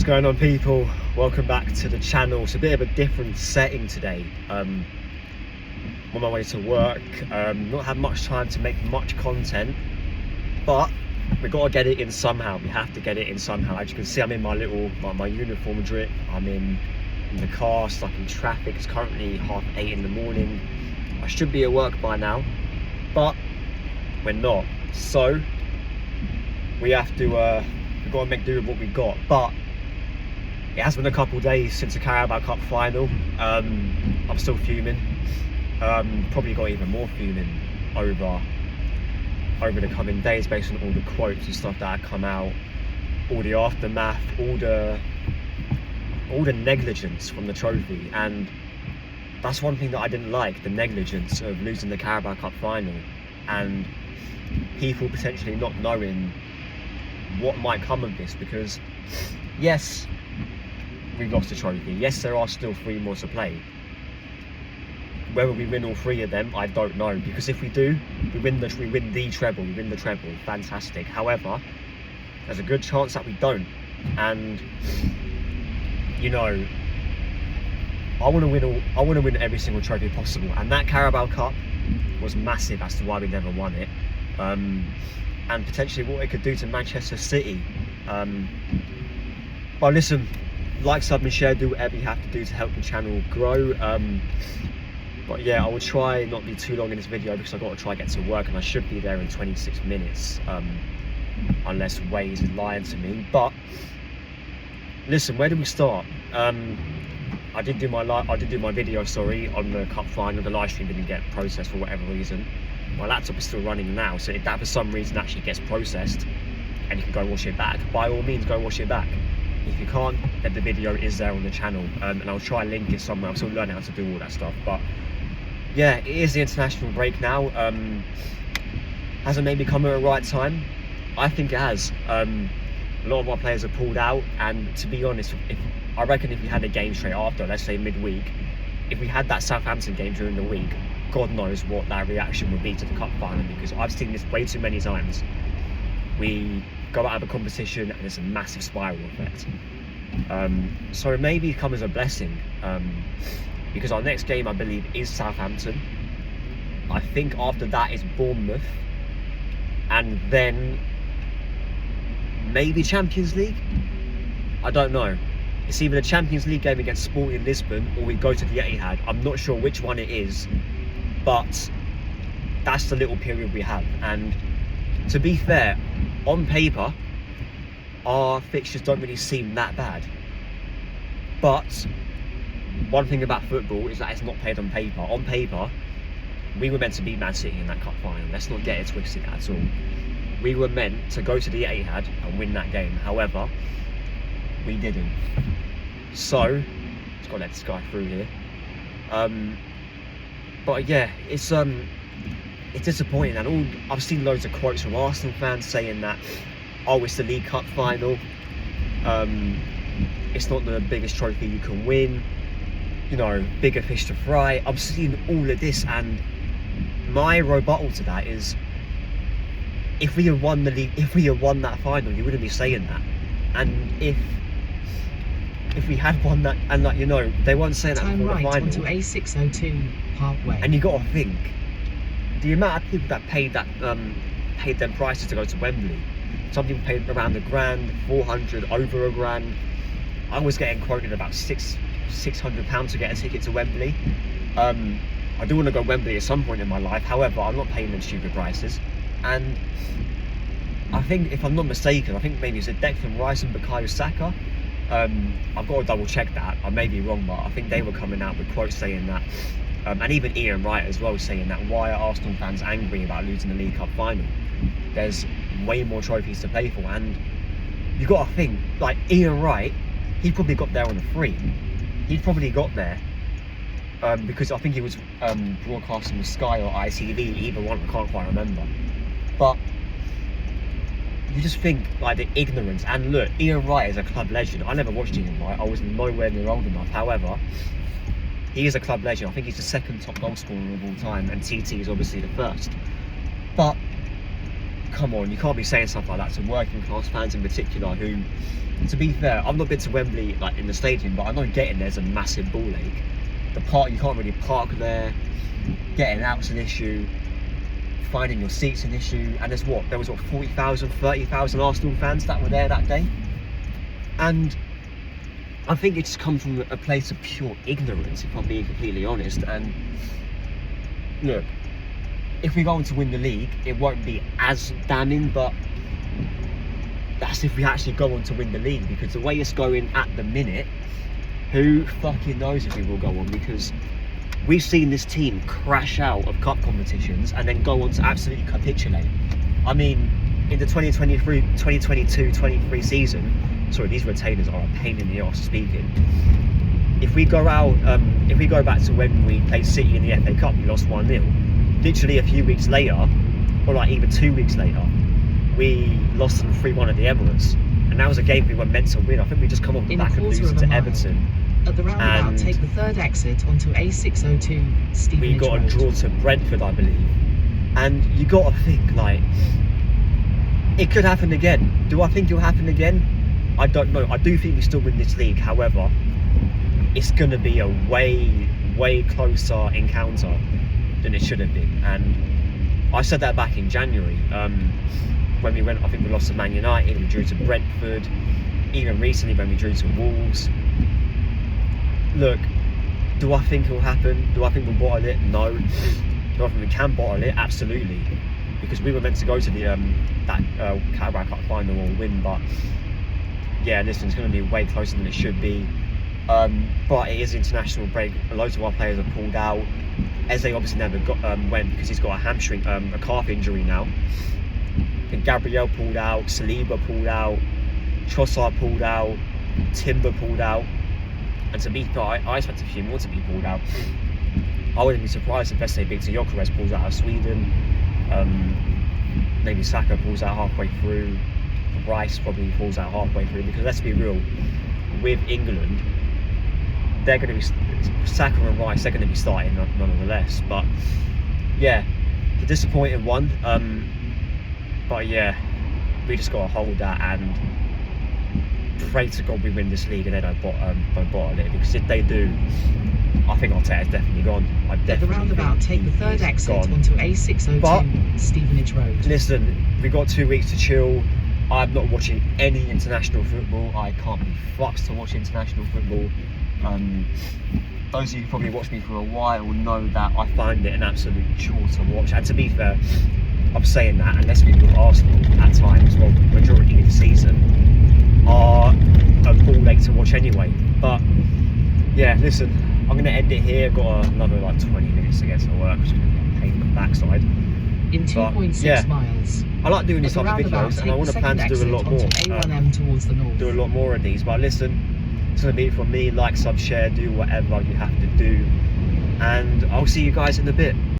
What's going on, people? Welcome back to the channel. It's a bit of a different setting today. I'm on my way to work. Not had much time to make much content, but we got to get it in somehow. We have to get it in somehow. As you can see, I'm in my little my uniform drip. I'm in the car, stuck in traffic. It's currently 8:30 in the morning. I should be at work by now, but we're not. So we have to we've got to make do with what we got. But it has been a couple of days since the Carabao Cup final. I'm still fuming. Probably got even more fuming over the coming days, based on all the quotes and stuff that had come out, all the aftermath, all the negligence from the trophy. And that's one thing that I didn't like, the negligence of losing the Carabao Cup final, and people potentially not knowing what might come of this. Because yes, we've lost the trophy. Yes, there are still 3 more to play. Whether we win all 3 of them, I don't know. Because if we do, we win the treble. Fantastic. However, there's a good chance that we don't. And you know, I want to win every single trophy possible. And that Carabao Cup was massive as to why we never won it. And potentially what it could do to Manchester City. But listen, like, sub and share, do whatever you have to do to help the channel grow. But yeah, I will try not be too long in this video, because I've got to try get to work, and I should be there in 26 minutes, unless Waze is lying to me. But listen, where do we start? I did do my video, sorry, on the cup final. The live stream didn't get processed for whatever reason. My laptop is still running now, so if that for some reason actually gets processed and you can go watch it back, by all means go watch it back. If you can't, then the video is there on the channel, and I'll try and link it somewhere. I'm still learning how to do all that stuff. But yeah, it is the international break now. Has it maybe come at the right time? I think it has. A lot of our players have pulled out, and to be honest, I reckon if we had a game straight after, let's say midweek, if we had that Southampton game during the week, God knows what that reaction would be to the cup final, because I've seen this way too many times. We go out of a competition and it's a massive spiral effect. So it maybe come as a blessing, because our next game, I believe, is Southampton. I think after that is Bournemouth, and then maybe Champions League. I don't know. It's either the Champions League game against Sporting Lisbon, or we go to the Etihad. I'm not sure which one it is, but that's the little period we have. And to be fair, on paper, our fixtures don't really seem that bad. But one thing about football is that it's not played on paper. On paper, we were meant to beat Man City in that cup final. Let's not get it twisted at all. We were meant to go to the Etihad and win that game. However, we didn't. So, just gotta let this guy through here. But yeah, it's disappointing. And I've seen loads of quotes from Arsenal fans saying that, oh, it's the League Cup final, it's not the biggest trophy you can win, you know, bigger fish to fry. I'm seeing all of this, and my rebuttal to that is, if we had won the league, if we had won that final, you wouldn't be saying that. And if we had won that, and like, you know, they weren't saying that before the final. Onto A602 Parkway. And you got to think, the amount of people that paid them prices to go to Wembley. Some people paid around £1,000, 400, over £1,000. I was getting quoted about £600 to get a ticket to Wembley. I do want to go to Wembley at some point in my life. However, I'm not paying them stupid prices. And I think, if I'm not mistaken, I think maybe it's Declan Rice and Bukayo Saka. I've got to double check that. I may be wrong, but I think they were coming out with quotes saying that. And even Ian Wright as well, saying that, why are Arsenal fans angry about losing the League Cup final? There's way more trophies to play for. And you got to think, like, Ian Wright, he probably got there on a free. He probably got there because I think he was broadcasting with Sky or ITV, either one, I can't quite remember. But you just think, like, the ignorance. And look, Ian Wright is a club legend. I never watched Ian Wright. I was nowhere near old enough. However, he is a club legend. I think he's the 2nd top goal scorer of all time, and TT is obviously the 1st. But come on, you can't be saying stuff like that to working class fans in particular, who to be fair, I've not been to Wembley like in the stadium, but I know getting there's a massive ball ache. The park, you can't really park there. Getting out's an issue. Finding your seats an issue. And there was 40,000, 30,000 Arsenal fans that were there that day. And I think it's come from a place of pure ignorance, if I'm being completely honest. And look, if we're going to win the league, it won't be as damning, but that's if we actually go on to win the league, because the way it's going at the minute, who fucking knows if we will go on, because we've seen this team crash out of cup competitions and then go on to absolutely capitulate. I mean, in the 2022-23 season, sorry, these retainers are a pain in the arse speaking. If we go back to when we played City in the FA Cup, we lost 1-0. Literally a few weeks later, or like even 2 weeks later, we lost them 3-1 at the Emirates. And that was a game we were meant to win. I think we just come off the back of losing to Everton. At the roundabout, And take the third exit onto A602 Stevenage we got a Road. draw to Brentford, I believe. And you got to think, like, it could happen again. Do I think it'll happen again? I don't know. I do think we still win this league. However, it's going to be a way closer encounter than it should have been. And I said that back in January. When we went, I think we lost to Man United, we drew to Brentford, even recently when we drew to Wolves. Look, do I think it'll happen? Do I think we'll bottle it? No. Do I think we can bottle it? Absolutely. Because we were meant to go to the Carabao Cup final or win, but yeah, listen, it's going to be way closer than it should be. But it is international break. Loads of our players have pulled out. Eze obviously never went because he's got a hamstring, a calf injury now. And Gabriel pulled out, Saliba pulled out, Trossard pulled out, Timber pulled out, and to be fair, I expect a few more to be pulled out. I wouldn't be surprised if, let's say, Victor Gyökeres pulls out of Sweden, maybe Saka pulls out halfway through, Rice probably pulls out halfway through, because let's be real, with England, they're going to be, Saka and Rice, they're going to be starting nonetheless. But yeah, the disappointing one. But yeah, we just got to hold that and pray to God we win this league and they don't bottle it, because if they do, I think Arteta's definitely gone. I At the definitely roundabout, think take the third he is exit gone. onto A602 But Stevenage Road. listen, we got 2 weeks to chill. I'm not watching any international football. I can't be fucked to watch international football. Those of you who probably watched me for a while will know that I find it an absolute chore to watch. And to be fair, I'm saying that, and let's be real, Arsenal at times, well, majority of the season, are a ball ache to watch anyway. But yeah, listen, I'm going to end it here. Got another like 20 minutes to get to work, which is going to be a pain in the backside. In 2.6 yeah, miles. I like doing these At the type of roundabout, videos, and I take want the to plan to second do a lot exit more. onto A1M towards the north. Do a lot more of these. But listen, it's going to be it from me. Like, sub, share, do whatever you have to do. And I'll see you guys in a bit.